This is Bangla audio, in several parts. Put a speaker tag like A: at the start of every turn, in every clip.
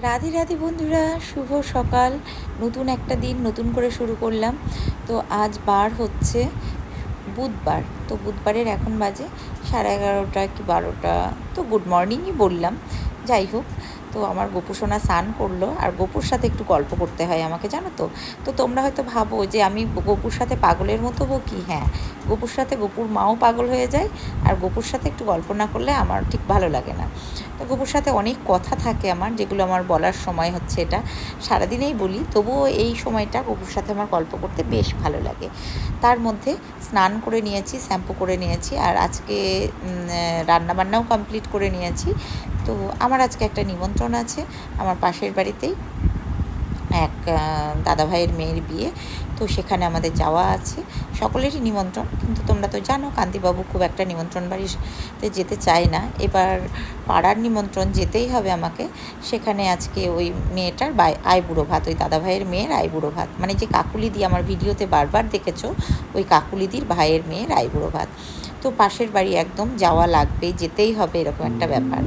A: রাধে রাধে বন্ধুরা, শুভ সকাল। নতুন একটা দিন নতুন করে শুরু করলাম। তো আজ বার হচ্ছে বুধবার। তো বুধবারের এখন বাজে 11:30 কি 12টা। তো গুড মর্নিংই বললাম, যাই হোক। তো আমার গোপুসোনা স্নান করলো, আর গোপুর সাথে একটু গল্প করতে হয় আমাকে, জানো তো। তো তোমরা হয়তো ভাবো যে আমি গোপুর সাথে পাগলের মতো বকি। হ্যাঁ, গোপুর সাথে গোপুর মাও পাগল হয়ে যায়, আর গোপুর সাথে একটু গল্প না করলে আমার ঠিক ভালো লাগে না। তো গোপুর সাথে অনেক কথা থাকে আমার, যেগুলো আমার বলার সময় হচ্ছে এটা সারাদিনেই বলি, তবুও এই সময়টা গোপুর সাথে আমার গল্প করতে বেশ ভালো লাগে। তার মধ্যে স্নান করে নিয়েছি, শ্যাম্পু করে নিয়েছি, আর আজকে রান্নাবান্নাও কমপ্লিট করে নিয়েছি। তো আমার আজকে একটা নিমন্ত্রণ আছে আমার পাশের বাড়িতেই, এক দাদাভাইয়ের মেয়ের বিয়ে। তো সেখানে আমাদের যাওয়া আছে, সকলেরই নিমন্ত্রণ। কিন্তু তোমরা তো জানো কান্তিবাবু খুব একটা নিমন্ত্রণ বাড়িতে যেতে চায় না। এবার পাড়ার নিমন্ত্রণ, যেতেই হবে আমাকে। সেখানে আজকে ওই মেয়েটার আইবুড়ো ভাত, ওই দাদাভাইয়ের মেয়ের আইবুড়ো ভাত, মানে যে কাকুলিদি আমার ভিডিওতে বারবার দেখেছো, ওই কাকুলিদির ভাইয়ের মেয়ের আইবুড়ো ভাত। তো পাশের বাড়ি একদম, যাওয়া লাগবে, যেতেই হবে, এরকম একটা ব্যাপার।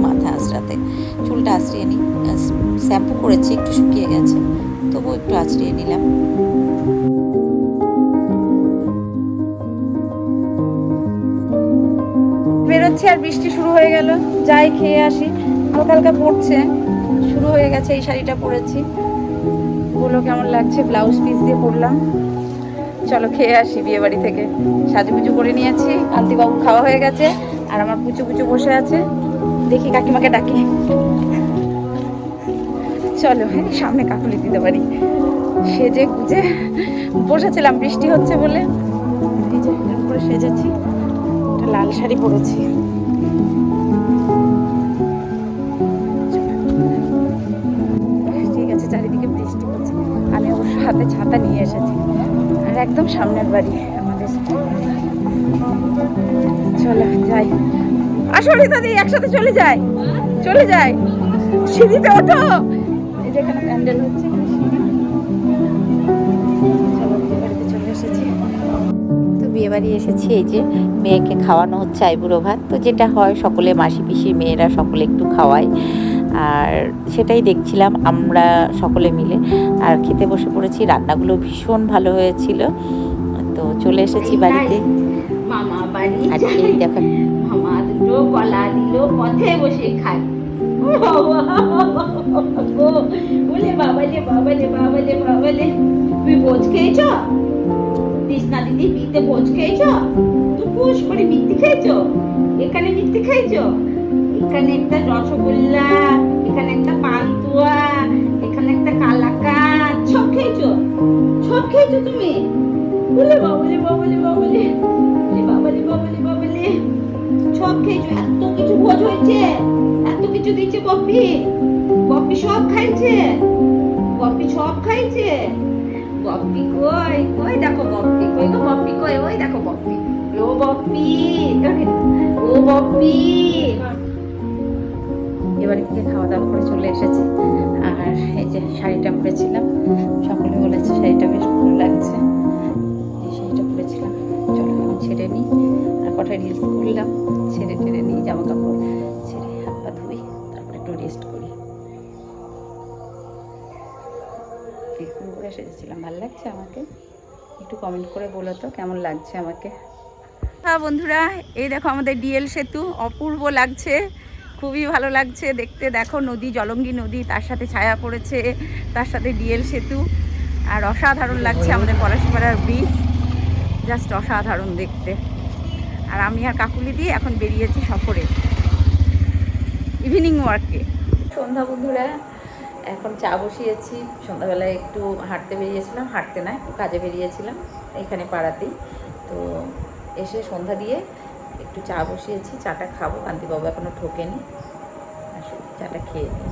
A: মাথা আঁচড়াতে, চুলটা আঁচড়িয়ে নিই। শ্যাম্পু করেছি, একটু শুকিয়ে গেছে, তবুও একটু আঁচড়িয়ে নিলাম। বেরোচ্ছি আর বৃষ্টি শুরু হয়ে গেল। যাই খেয়ে আসি, হালকা হালকা পড়ছে, শুরু হয়ে গেছে। এই শাড়িটা পরেছি, বলো কেমন লাগছে, ব্লাউজ পিস দিয়ে পরলাম। চলো খেয়ে আসি বিয়ে বাড়ি থেকে। সাজুগুজু করে নিয়েছি, কান্তিবাবু খাওয়া হয়ে গেছে, আর আমার পুচু পুচু বসে আছে। দেখি কাকিমাকে ডাকি, চলো সামনে কাকুলি দিতে পারি। সেজে গুজে বসেছিলাম, বৃষ্টি হচ্ছে বলে এই যে এরকম করে সেজেছি, একটা লাল শাড়ি পরেছি। ঠিক আছে, চারিদিকে বৃষ্টি হচ্ছে, আমি অবশ্য হাতে ছাতা নিয়ে এসেছি, আর একদম সামনের বাড়ি আমাদের। চলো যাই, আসো রিতাদি, একসাথে চলে যাই, চলে যাই। সিঁড়িতে ওঠো, এই যে এখানে প্যান্ডেল হচ্ছে। চলো বিয়ে বাড়িতে চলে এসেছি। তো বিয়ে বাড়ি এসেছি, এই যে মেয়েকে খাওয়ানো হচ্ছে আইবুড়ো ভাত। তো যেটা হয়, সকলে মাসি পিসির মেয়েরা সকলে একটু খাওয়ায়, আর সেটাই দেখছিলাম আমরা সকলে মিলে, আর খেতে বসে পড়েছি। রান্নাগুলো ভীষণ ভালো হয়েছিল। তো চলে এসেছি বাড়িতে,
B: মামা বাড়ি
A: আর এই দেখো
B: মামা দুটো কলা দিল, পথে বসে খাই। বলে বাবালে বাবালে বাবালে বাবালে, তুমি ভোজ খেয়েছ? তৃষ্ণা দিদি বিতে ভোজ খেয়েছ? তুই পুষ করে মিথ্যে খেয়েছ? এখানে মিথ্যে খেয়েছ? এখানে একটা রসগোল্লা, এখানে একটা পান্তুয়া, এখানে একটা কালাকাঁদ, সব খেয়েছো? সব খেয়েছো তুমি? বলে বাবলে বাবলে বাবলে বাবলে বাবলে বাবলে, সব খেয়েছো? এত কিছু ভোজ হয়েছে, এত কিছু দিচ্ছে বপ্পি, বপ্পি সব খাইছে, বপ্পি সব খাইছে। বপ্পি কই, কই দেখো বপ্পি, কই গো বপ্পি, কই ওই দেখো বপ্পি, ও বপ্পি, ও বপ্পি। এবারে থেকে খাওয়া দাওয়া করে চলে এসেছি, আর এই যে শাড়িটা পরেছিলাম, সকলে বলেছে শাড়িটা বেশ ভালো লাগছে। এই শাড়িটা পরেছিলাম, চলো এখন ছেড়ে নিই। আর কটা রিলস করলাম, ছেড়ে টেড়ে নিই, জামা কাপড় ছেড়ে হাত পা ধুই, তারপরে একটু রেস্ট করি। এরকম করে সেজেছিলাম, ভালো লাগছে আমাকে। একটু কমেন্ট করে বলো তো কেমন লাগছে আমাকে। হ্যাঁ বন্ধুরা, এই দেখো আমাদের ডিএল সেতু, অপূর্ব লাগছে, খুবই ভালো লাগছে দেখতে। দেখো নদী, জলঙ্গি নদী, তার সাথে ছায়া পড়েছে, তার সাথে ডিএল সেতু, আর অসাধারণ লাগছে আমাদের পলাশিপাড়ার ব্রিজ, জাস্ট অসাধারণ দেখতে। আর আমি আর কাকুলি দিয়ে এখন বেরিয়েছি সফরে, ইভিনিং ওয়ার্কে।
A: সন্ধ্যা বন্ধুরা, এখন চা বসিয়েছি। সন্ধ্যাবেলায় একটু হাঁটতে বেরিয়েছিলাম, হাঁটতে না একটু কাজে বেরিয়েছিলাম এখানে পাড়াতেই। তো এসে সন্ধ্যা দিয়ে একটু চা বসিয়েছি, চাটা খাবো। কান্তিবাবু এখনও ঠোকেনি, আসলে চাটা খেয়ে নিই।